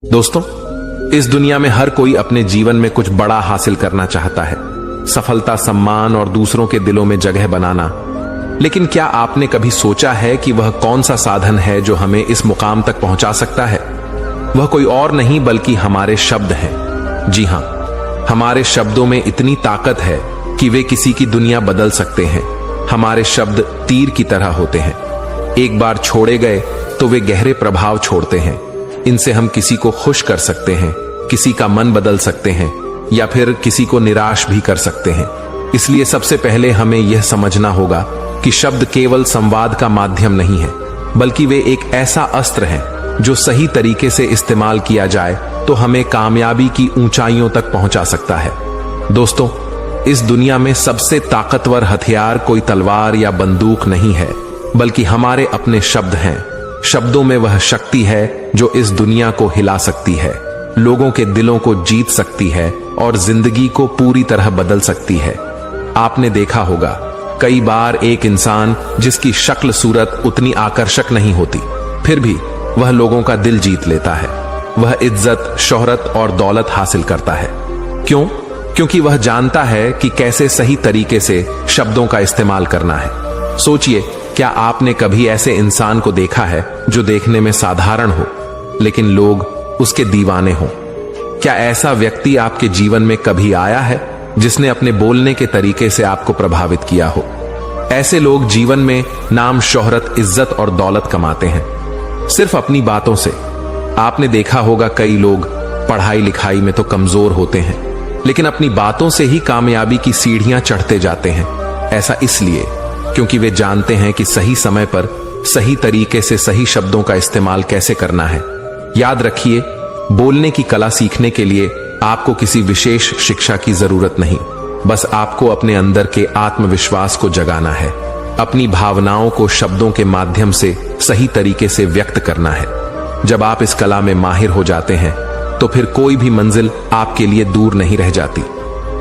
दोस्तों, इस दुनिया में हर कोई अपने जीवन में कुछ बड़ा हासिल करना चाहता है, सफलता, सम्मान और दूसरों के दिलों में जगह बनाना। लेकिन क्या आपने कभी सोचा है कि वह कौन सा साधन है जो हमें इस मुकाम तक पहुंचा सकता है? वह कोई और नहीं बल्कि हमारे शब्द हैं। जी हां, हमारे शब्दों में इतनी ताकत है कि वे किसी की दुनिया बदल सकते हैं। हमारे शब्द तीर की तरह होते हैं, एक बार छोड़े गए तो वे गहरे प्रभाव छोड़ते हैं। इनसे हम किसी को खुश कर सकते हैं, किसी का मन बदल सकते हैं या फिर किसी को निराश भी कर सकते हैं। इसलिए सबसे पहले हमें यह समझना होगा कि शब्द केवल संवाद का माध्यम नहीं है, बल्कि वे एक ऐसा अस्त्र है जो सही तरीके से इस्तेमाल किया जाए तो हमें कामयाबी की ऊंचाइयों तक पहुंचा सकता है। दोस्तों, इस दुनिया में सबसे ताकतवर हथियार कोई तलवार या बंदूक नहीं है, बल्कि हमारे अपने शब्द हैं। शब्दों में वह शक्ति है जो इस दुनिया को हिला सकती है, लोगों के दिलों को जीत सकती है और जिंदगी को पूरी तरह बदल सकती है। आपने देखा होगा, कई बार एक इंसान जिसकी शक्ल सूरत उतनी आकर्षक नहीं होती, फिर भी वह लोगों का दिल जीत लेता है। वह इज्जत, शोहरत और दौलत हासिल करता है। क्यों? क्योंकि वह जानता है कि कैसे सही तरीके से शब्दों का इस्तेमाल करना है। सोचिए, क्या आपने कभी ऐसे इंसान को देखा है जो देखने में साधारण हो लेकिन लोग उसके दीवाने हों? क्या ऐसा व्यक्ति आपके जीवन में कभी आया है जिसने अपने बोलने के तरीके से आपको प्रभावित किया हो? ऐसे लोग जीवन में नाम, शोहरत, इज्जत और दौलत कमाते हैं सिर्फ अपनी बातों से। आपने देखा होगा, कई लोग पढ़ाई लिखाई में तो कमजोर होते हैं लेकिन अपनी बातों से ही कामयाबी की सीढ़ियां चढ़ते जाते हैं। ऐसा इसलिए क्योंकि वे जानते हैं कि सही समय पर सही तरीके से सही शब्दों का इस्तेमाल कैसे करना है। याद रखिए, बोलने की कला सीखने के लिए आपको किसी विशेष शिक्षा की जरूरत नहीं, बस आपको अपने अंदर के आत्मविश्वास को जगाना है, अपनी भावनाओं को शब्दों के माध्यम से सही तरीके से व्यक्त करना है। जब आप इस कला में माहिर हो जाते हैं तो फिर कोई भी मंजिल आपके लिए दूर नहीं रह जाती।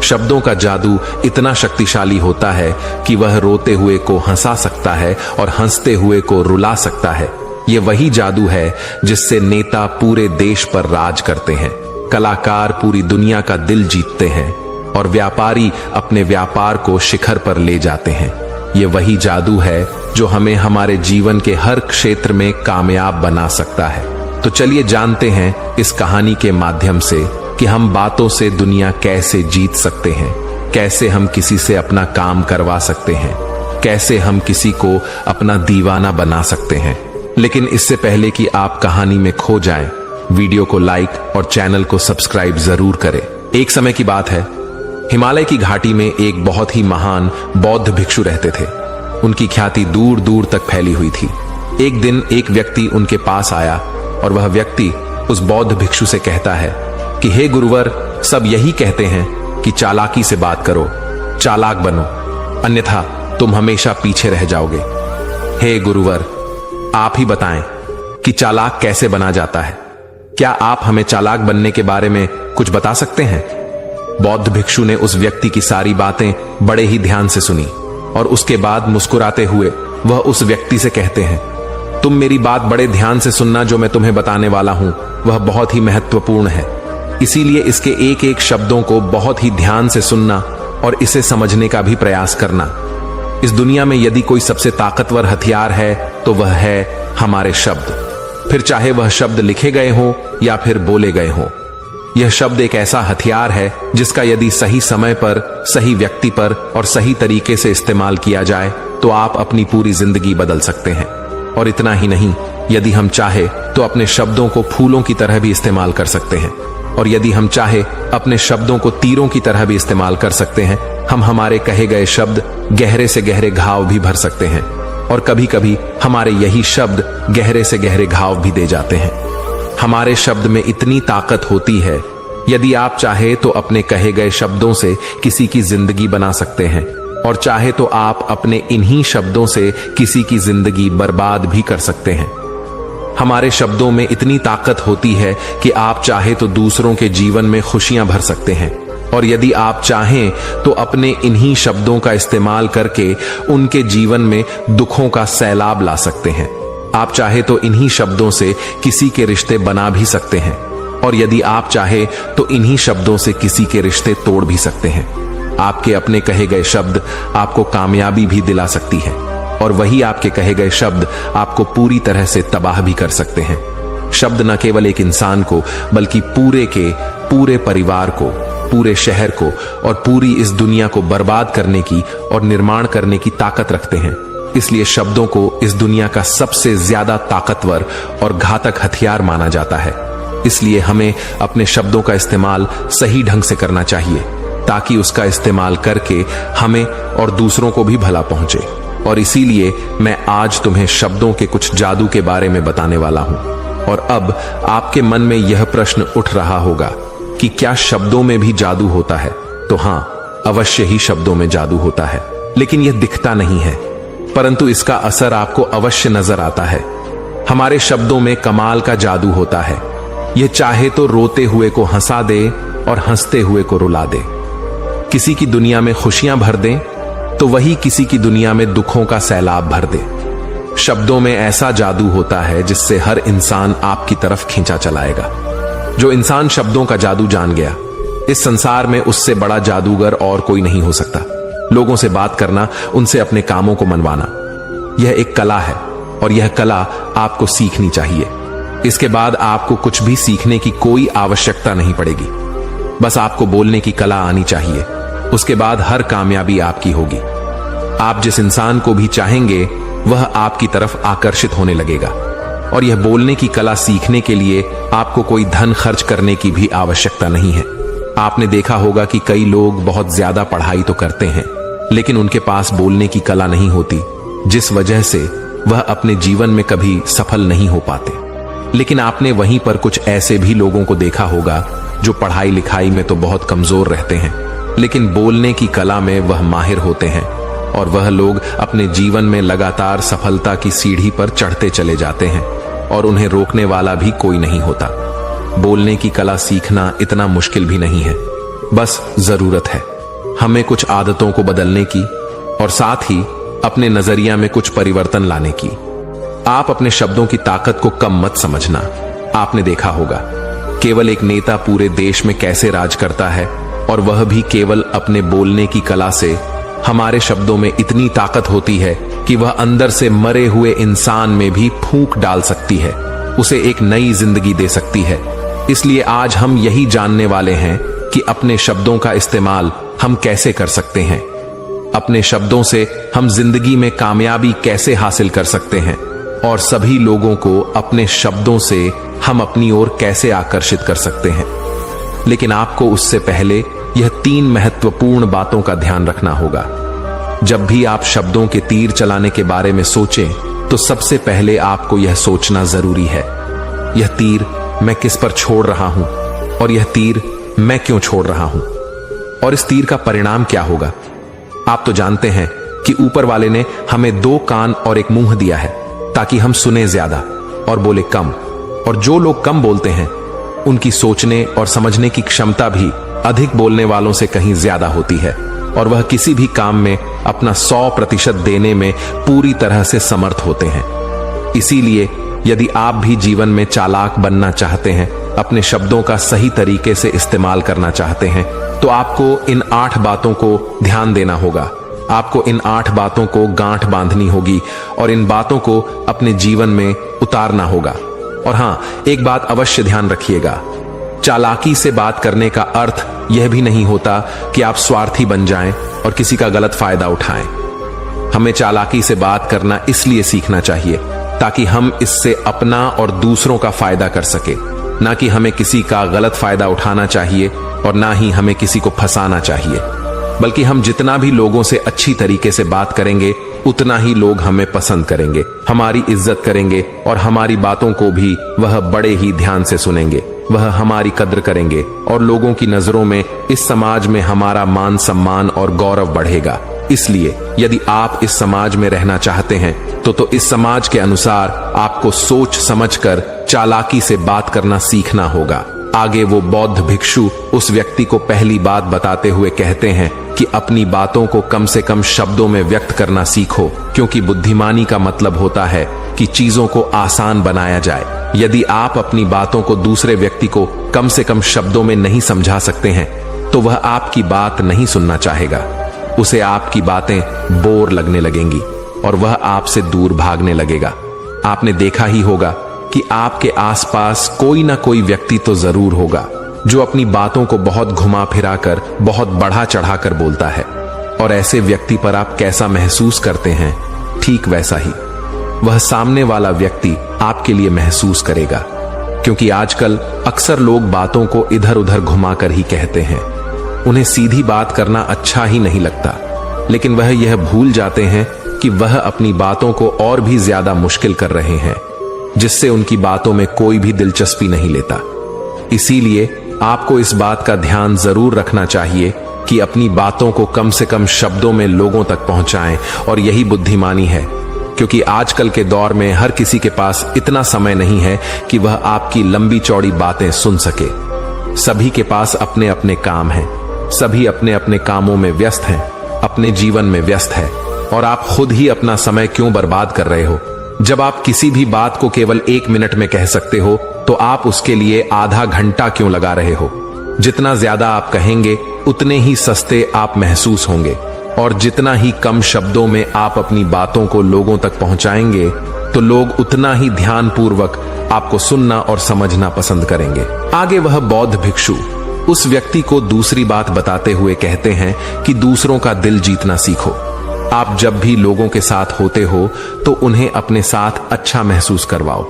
शब्दों का जादू इतना शक्तिशाली होता है कि वह रोते हुए को हंसा सकता है और हंसते हुए को रुला सकता है। यह वही जादू है जिससे नेता पूरे देश पर राज करते हैं, कलाकार पूरी दुनिया का दिल जीतते हैं और व्यापारी अपने व्यापार को शिखर पर ले जाते हैं। यह वही जादू है जो हमें हमारे जीवन के हर क्षेत्र में कामयाब बना सकता है। तो चलिए जानते हैं इस कहानी के माध्यम से कि हम बातों से दुनिया कैसे जीत सकते हैं, कैसे हम किसी से अपना काम करवा सकते हैं, कैसे हम किसी को अपना दीवाना बना सकते हैं। लेकिन इससे पहले कि आप कहानी में खो जाएं, वीडियो को लाइक और चैनल को सब्सक्राइब जरूर करें। एक समय की बात है, हिमालय की घाटी में एक बहुत ही महान बौद्ध भिक्षु रहते थे। उनकी ख्याति दूर दूर तक फैली हुई थी। एक दिन एक व्यक्ति उनके पास आया और वह व्यक्ति उस बौद्ध भिक्षु से कहता है कि हे गुरुवर, सब यही कहते हैं कि चालाकी से बात करो, चालाक बनो, अन्यथा तुम हमेशा पीछे रह जाओगे। हे गुरुवर, आप ही बताएं कि चालाक कैसे बना जाता है। क्या आप हमें चालाक बनने के बारे में कुछ बता सकते हैं? बौद्ध भिक्षु ने उस व्यक्ति की सारी बातें बड़े ही ध्यान से सुनी और उसके बाद मुस्कुराते हुए वह उस व्यक्ति से कहते हैं, तुम मेरी बात बड़े ध्यान से सुनना। जो मैं तुम्हें बताने वाला हूं वह बहुत ही महत्वपूर्ण है, इसीलिए इसके एक एक शब्दों को बहुत ही ध्यान से सुनना और इसे समझने का भी प्रयास करना। इस दुनिया में यदि कोई सबसे ताकतवर हथियार है तो वह है हमारे शब्द। फिर चाहे वह शब्द लिखे गए हों या फिर बोले गए हों, यह शब्द एक ऐसा हथियार है जिसका यदि सही समय पर, सही व्यक्ति पर और सही तरीके से इस्तेमाल किया जाए तो आप अपनी पूरी जिंदगी बदल सकते हैं। और इतना ही नहीं, यदि हम चाहे तो अपने शब्दों को फूलों की तरह भी इस्तेमाल कर सकते हैं और यदि हम चाहे अपने शब्दों को तीरों की तरह भी इस्तेमाल कर सकते हैं। हम हमारे कहे गए शब्द गहरे से गहरे घाव भी भर सकते हैं और कभी कभी हमारे यही शब्द गहरे से गहरे घाव भी दे जाते हैं। हमारे शब्द में इतनी ताकत होती है, यदि आप चाहे तो अपने कहे गए शब्दों से किसी की जिंदगी बना सकते हैं और चाहे तो आप अपने इन्हीं शब्दों से किसी की जिंदगी बर्बाद भी कर सकते हैं। हमारे शब्दों में इतनी ताकत होती है कि आप चाहे तो दूसरों के जीवन में खुशियां भर सकते हैं और यदि आप चाहें तो अपने इन्हीं शब्दों का इस्तेमाल करके उनके जीवन में दुखों का सैलाब ला सकते हैं। आप चाहे तो इन्हीं शब्दों से किसी के रिश्ते बना भी सकते हैं और यदि आप चाहे तो इन्हीं शब्दों से किसी के रिश्ते तोड़ भी सकते हैं। आपके अपने कहे गए शब्द आपको कामयाबी भी दिला सकती है और वही आपके कहे गए शब्द आपको पूरी तरह से तबाह भी कर सकते हैं। शब्द न केवल एक इंसान को बल्कि पूरे परिवार को, पूरे शहर को और पूरी इस दुनिया को बर्बाद करने की और निर्माण करने की ताकत रखते हैं। इसलिए शब्दों को इस दुनिया का सबसे ज्यादा ताकतवर और घातक हथियार माना जाता है। इसलिए हमें अपने शब्दों का इस्तेमाल सही ढंग से करना चाहिए ताकि उसका इस्तेमाल करके हमें और दूसरों को भी भला पहुंचे। और इसीलिए मैं आज तुम्हें शब्दों के कुछ जादू के बारे में बताने वाला हूं। और अब आपके मन में यह प्रश्न उठ रहा होगा कि क्या शब्दों में भी जादू होता है? तो हां, अवश्य ही शब्दों में जादू होता है, लेकिन यह दिखता नहीं है, परंतु इसका असर आपको अवश्य नजर आता है। हमारे शब्दों में कमाल का जादू होता है। यह चाहे तो रोते हुए को हंसा दे और हंसते हुए को रुला दे। किसी की दुनिया में खुशियां भर दे तो वही किसी की दुनिया में दुखों का सैलाब भर दे। शब्दों में ऐसा जादू होता है जिससे हर इंसान आपकी तरफ खींचा चलाएगा। जो इंसान शब्दों का जादू जान गया, इस संसार में उससे बड़ा जादूगर और कोई नहीं हो सकता। लोगों से बात करना, उनसे अपने कामों को मनवाना, यह एक कला है और यह कला आपको सीखनी चाहिए। इसके बाद आपको कुछ भी सीखने की कोई आवश्यकता नहीं पड़ेगी। बस आपको बोलने की कला आनी चाहिए। उसके बाद हर कामयाबी आपकी होगी। आप जिस इंसान को भी चाहेंगे वह आपकी तरफ आकर्षित होने लगेगा। और यह बोलने की कला सीखने के लिए आपको कोई धन खर्च करने की भी आवश्यकता नहीं है। आपने देखा होगा कि कई लोग बहुत ज्यादा पढ़ाई तो करते हैं, लेकिन उनके पास बोलने की कला नहीं होती, जिस वजह से वह अपने जीवन में कभी सफल नहीं हो पाते। लेकिन आपने वहीं पर कुछ ऐसे भी लोगों को देखा होगा जो पढ़ाई लिखाई में तो बहुत कमजोर रहते हैं, लेकिन बोलने की कला में वह माहिर होते हैं और वह लोग अपने जीवन में लगातार सफलता की सीढ़ी पर चढ़ते चले जाते हैं और उन्हें रोकने वाला भी कोई नहीं होता। बोलने की कला सीखना इतना मुश्किल भी नहीं है, बस जरूरत है हमें कुछ आदतों को बदलने की और साथ ही अपने नजरिया में कुछ परिवर्तन लाने की। आप अपने शब्दों की ताकत को कम मत समझना। आपने देखा होगा केवल एक नेता पूरे देश में कैसे राज करता है, और वह भी केवल अपने बोलने की कला से। हमारे शब्दों में इतनी ताकत होती है कि वह अंदर से मरे हुए इंसान में भी फूंक डाल सकती है, उसे एक नई जिंदगी दे सकती है। इसलिए आज हम यही जानने वाले हैं कि अपने शब्दों का इस्तेमाल हम कैसे कर सकते हैं, अपने शब्दों से हम जिंदगी में कामयाबी कैसे हासिल कर सकते हैं, और सभी लोगों को अपने शब्दों से हम अपनी ओर कैसे आकर्षित कर सकते हैं। लेकिन आपको उससे पहले यह 3 महत्वपूर्ण बातों का ध्यान रखना होगा। जब भी आप शब्दों के तीर चलाने के बारे में सोचें, तो सबसे पहले आपको यह सोचना जरूरी है, यह तीर मैं किस पर छोड़ रहा हूं और यह तीर मैं क्यों छोड़ रहा हूं, और इस तीर का परिणाम क्या होगा। आप तो जानते हैं कि ऊपर वाले ने हमें 2 कान और एक मुंह दिया है ताकि हम सुने ज्यादा और बोले कम। और जो लोग कम बोलते हैं उनकी सोचने और समझने की क्षमता भी अधिक बोलने वालों से कहीं ज्यादा होती है, और वह किसी भी काम में अपना 100% देने में पूरी तरह से समर्थ होते हैं। इसीलिए यदि आप भी जीवन में चालाक बनना चाहते हैं, अपने शब्दों का सही तरीके से इस्तेमाल करना चाहते हैं, तो आपको इन 8 बातों को ध्यान देना होगा। आपको इन 8 बातों को गांठ बांधनी होगी और इन बातों को अपने जीवन में उतारना होगा। और हां, एक बात अवश्य ध्यान रखिएगा, चालाकी से बात करने का अर्थ यह भी नहीं होता कि आप स्वार्थी बन जाएं और किसी का गलत फायदा उठाएं। हमें चालाकी से बात करना इसलिए सीखना चाहिए ताकि हम इससे अपना और दूसरों का फायदा कर सके, ना कि हमें किसी का गलत फायदा उठाना चाहिए और ना ही हमें किसी को फंसाना चाहिए। बल्कि हम जितना भी लोगों से अच्छी तरीके से बात करेंगे, उतना ही लोग हमें पसंद करेंगे, हमारी इज्जत करेंगे और हमारी बातों को भी वह बड़े ही ध्यान से सुनेंगे। वह हमारी कद्र करेंगे और लोगों की नजरों में इस समाज में हमारा मान सम्मान और गौरव बढ़ेगा। इसलिए यदि आप इस समाज में रहना चाहते हैं तो इस समाज के अनुसार आपको सोच समझकर चालाकी से बात करना सीखना होगा। आगे वो बौद्ध भिक्षु उस व्यक्ति को पहली बात बताते हुए कहते हैं कि अपनी बातों को कम से कम शब्दों में व्यक्त करना सीखो, क्योंकि बुद्धिमानी का मतलब होता है कि चीजों को आसान बनाया जाए। यदि आप अपनी बातों को दूसरे व्यक्ति को कम से कम शब्दों में नहीं समझा सकते हैं तो वह आपकी बात नहीं सुनना चाहेगा। उसे आपकी बातें बोर लगने लगेंगी और वह आपसे दूर भागने लगेगा। आपने देखा ही होगा कि आपके आसपास कोई ना कोई व्यक्ति तो जरूर होगा जो अपनी बातों को बहुत घुमा फिरा कर, बहुत बढ़ा चढ़ा कर बोलता है, और ऐसे व्यक्ति पर आप कैसा महसूस करते हैं, ठीक वैसा ही वह सामने वाला व्यक्ति आपके लिए महसूस करेगा। क्योंकि आजकल अक्सर लोग बातों को इधर उधर घुमाकर ही कहते हैं। उन्हें सीधी बात करना अच्छा ही नहीं लगता, लेकिन वह यह भूल जाते हैं कि वह अपनी बातों को और भी ज्यादा मुश्किल कर रहे हैं, जिससे उनकी बातों में कोई भी दिलचस्पी नहीं लेता। इसीलिए आपको इस बात का ध्यान जरूर रखना चाहिए कि अपनी बातों को कम से कम शब्दों में लोगों तक पहुंचाएं, और यही बुद्धिमानी है। क्योंकि आजकल के दौर में हर किसी के पास इतना समय नहीं है कि वह आपकी लंबी चौड़ी बातें सुन सके। सभी के पास अपने अपने काम हैं, सभी अपने अपने कामों में व्यस्त हैं, अपने जीवन में व्यस्त है, और आप खुद ही अपना समय क्यों बर्बाद कर रहे हो? जब आप किसी भी बात को केवल 1 मिनट में कह सकते हो तो आप उसके लिए आधा घंटा क्यों लगा रहे हो? जितना ज्यादा आप कहेंगे उतने ही सस्ते आप महसूस होंगे, और जितना ही कम शब्दों में आप अपनी बातों को लोगों तक पहुंचाएंगे तो लोग उतना ही ध्यानपूर्वक आपको सुनना और समझना पसंद करेंगे। आगे वह बौद्ध भिक्षु उस व्यक्ति को दूसरी बात बताते हुए कहते हैं कि दूसरों का दिल जीतना सीखो। आप जब भी लोगों के साथ होते हो तो उन्हें अपने साथ अच्छा महसूस करवाओ।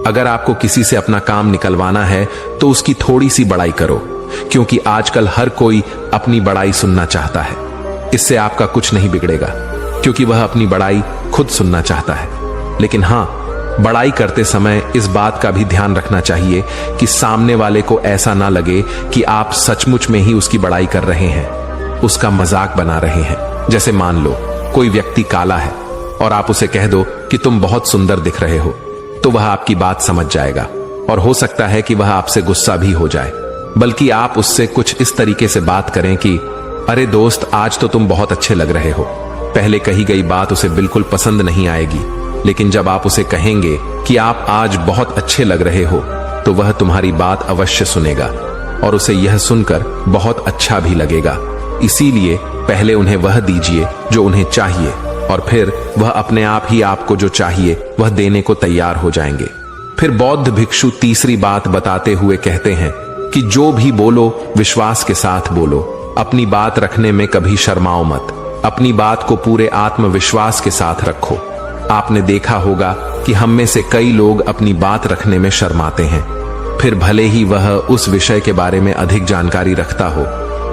अगर आपको किसी से अपना काम निकलवाना है तो उसकी थोड़ी सी बड़ाई करो, क्योंकि आजकल हर कोई अपनी बड़ाई सुनना चाहता है। इससे आपका कुछ नहीं बिगड़ेगा, क्योंकि वह अपनी बड़ाई खुद सुनना चाहता है। लेकिन हां, बड़ाई करते समय इस बात का भी ध्यान रखना चाहिए कि सामने वाले को ऐसा ना लगे कि आप सचमुच में ही उसकी बड़ाई कर रहे हैं, उसका मजाक बना रहे हैं। जैसे मान लो कोई व्यक्ति काला है और आप उसे कह दो कि तुम बहुत सुंदर दिख रहे हो, तो वह आपकी बात समझ जाएगा, और हो सकता है कि वह आपसे गुस्सा भी हो जाए। बल्कि आप उससे कुछ इस तरीके से बात करें कि अरे दोस्त, आज तो तुम बहुत अच्छे लग रहे हो। पहले कही गई बात उसे बिल्कुल पसंद नहीं आएगी, लेकिन जब आप उसे कहेंगे कि आप आज बहुत अच्छे लग रहे हो तो वह तुम्हारी बात अवश्य सुनेगा, और उसे यह सुनकर बहुत अच्छा भी लगेगा। इसीलिए पहले उन्हें वह दीजिए जो उन्हें चाहिए, और फिर वह अपने आप ही आपको जो चाहिए वह देने को तैयार हो जाएंगे। फिर बौद्ध भिक्षु तीसरी बात बताते हुए कहते हैं कि जो भी बोलो विश्वास के साथ बोलो। अपनी बात रखने में कभी शर्माओ मत। अपनी बात को पूरे आत्मविश्वास के साथ रखो। आपने देखा होगा कि हम में से कई लोग अपनी बात रखने में शर्माते हैं। फिर भले ही वह उस विषय के बारे में अधिक जानकारी रखता हो,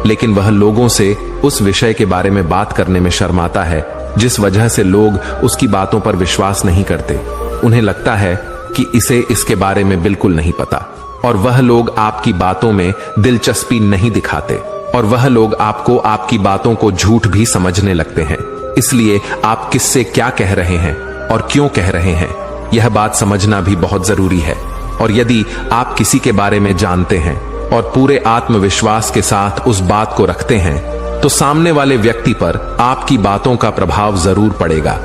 लेकिन वह लोगों से उस विषय के बारे में बात करने में शर्माता है, जिस वजह से लोग उसकी बातों पर विश्वास नहीं करते। उन्हें लगता है कि इसे इसके बारे में बिल्कुल नहीं पता, और वह लोग आपकी बातों में दिलचस्पी नहीं दिखाते, और वह लोग आपको आपकी बातों को झूठ भी समझने लगते हैं। इसलिए आप किससे क्या कह रहे हैं और क्यों कह रहे हैं, यह बात समझना भी बहुत जरूरी है। और यदि आप किसी के बारे में जानते हैं और पूरे आत्मविश्वास के साथ उस बात को रखते हैं, तो सामने वाले व्यक्ति पर आपकी बातों का प्रभाव जरूर पड़ेगा,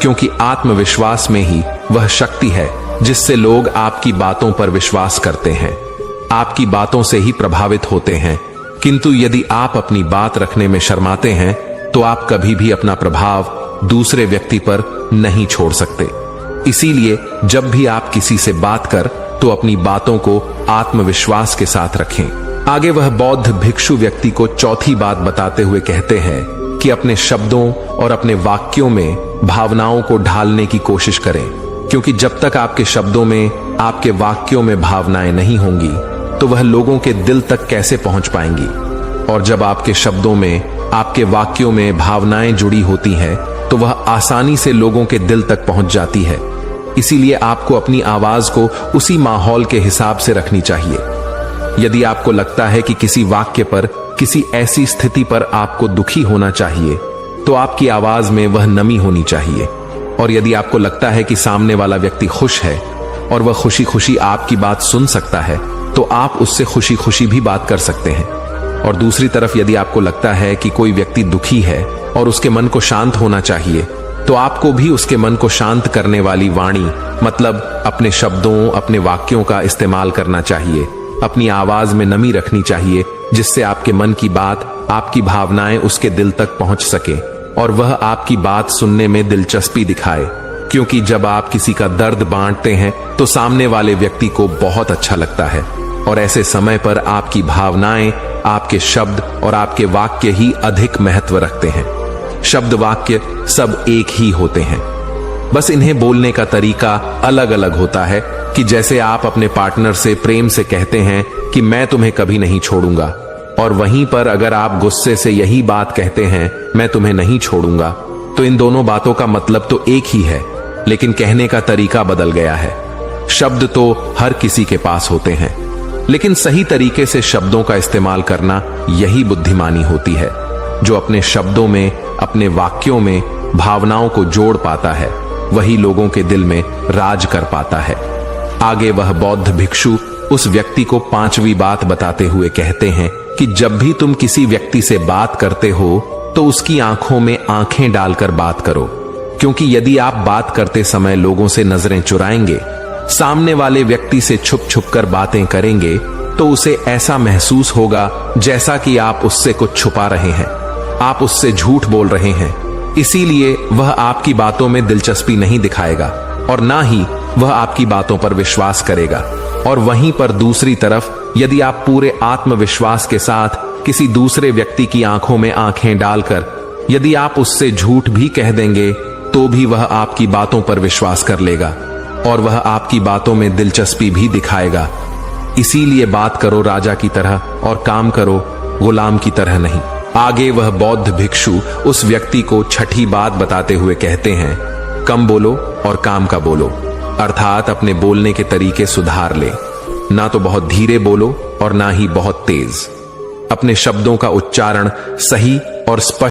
क्योंकि आत्मविश्वास में ही वह शक्ति है जिससे लोग आपकी बातों पर विश्वास करते हैं, आपकी बातों से ही प्रभावित होते हैं। किंतु यदि आप अपनी बात रखने में शर्माते हैं तो आप कभी भी अपना प्रभाव दूसरे व्यक्ति पर नहीं छोड़ सकते। इसीलिए जब भी आप किसी से बात कर तो अपनी बातों को आत्मविश्वास के साथ रखें। आगे वह बौद्ध भिक्षु व्यक्ति को चौथी बात बताते हुए कहते हैं कि अपने शब्दों और अपने वाक्यों में भावनाओं को ढालने की कोशिश करें, क्योंकि जब तक आपके शब्दों में, आपके वाक्यों में भावनाएं नहीं होंगी तो वह लोगों के दिल तक कैसे पहुंच पाएंगी। और जब आपके शब्दों में, आपके वाक्यों में भावनाएं जुड़ी होती हैं तो वह आसानी से लोगों के दिल तक पहुंच जाती है। इसीलिए आपको अपनी आवाज को उसी माहौल के हिसाब से रखनी चाहिए। यदि आपको लगता है कि किसी वाक्य पर, किसी ऐसी स्थिति पर आपको दुखी होना चाहिए, तो आपकी आवाज में वह नमी होनी चाहिए। और यदि आपको लगता है कि सामने वाला व्यक्ति खुश है और वह खुशी खुशी आपकी बात सुन सकता है, तो आप उससे खुशी खुशी भी बात कर सकते हैं। और दूसरी तरफ यदि आपको लगता है कि कोई व्यक्ति दुखी है और उसके मन को शांत होना चाहिए, तो आपको भी उसके मन को शांत करने वाली वाणी मतलब अपने शब्दों, अपने वाक्यों का इस्तेमाल करना चाहिए। अपनी आवाज में नमी रखनी चाहिए, जिससे आपके मन की बात, आपकी भावनाएं उसके दिल तक पहुंच सके और वह आपकी बात सुनने में दिलचस्पी दिखाए। क्योंकि जब आप किसी का दर्द बांटते हैं तो सामने वाले व्यक्ति को बहुत अच्छा लगता है और ऐसे समय पर आपकी भावनाएं, आपके शब्द और आपके वाक्य ही अधिक महत्व रखते हैं। शब्द वाक्य सब एक ही होते हैं, बस इन्हें बोलने का तरीका अलग अलग होता है। कि जैसे आप अपने पार्टनर से प्रेम से कहते हैं कि मैं तुम्हें कभी नहीं छोड़ूंगा, और वहीं पर अगर आप गुस्से से यही बात कहते हैं मैं तुम्हें नहीं छोड़ूंगा, तो इन दोनों बातों का मतलब तो एक ही है, लेकिन कहने का तरीका बदल गया है। शब्द तो हर किसी के पास होते हैं, लेकिन सही तरीके से शब्दों का इस्तेमाल करना यही बुद्धिमानी होती है। जो अपने शब्दों में, अपने वाक्यों में भावनाओं को जोड़ पाता है, वही लोगों के दिल में राज कर पाता है। आगे वह बौद्ध भिक्षु उस व्यक्ति को 5वीं बात बताते हुए कहते हैं कि जब भी तुम किसी व्यक्ति से बात करते हो तो उसकी आंखों में आंखें डालकर बात करो, क्योंकि यदि आप बात करते समय लोगों से नजरें चुराएंगे, सामने वाले व्यक्ति से छुप छुप कर बातें करेंगे, तो उसे ऐसा महसूस होगा जैसा कि आप उससे कुछ छुपा रहे हैं, आप उससे झूठ बोल रहे हैं। इसीलिए वह आपकी बातों में दिलचस्पी नहीं दिखाएगा और ना ही वह आपकी बातों पर विश्वास करेगा। और वहीं पर दूसरी तरफ यदि आप पूरे आत्मविश्वास के साथ किसी दूसरे व्यक्ति की आंखों में आंखें डालकर यदि आप उससे झूठ भी कह देंगे, तो भी वह आपकी बातों पर विश्वास कर लेगा और वह आपकी बातों में दिलचस्पी भी दिखाएगा। इसीलिए बात करो राजा की तरह और काम करो गुलाम की तरह नहीं। आगे वह बौद्ध भिक्षु उस व्यक्ति को 6ठी बात बताते हुए कहते हैं, कम बोलो और काम का बोलो, अर्थात अपने बोलने के तरीके सुधार ले। ना तो बहुत धीरे बोलो और ना ही बहुत तेज। अपने शब्दों का उच्चारण सही और स्पष्ट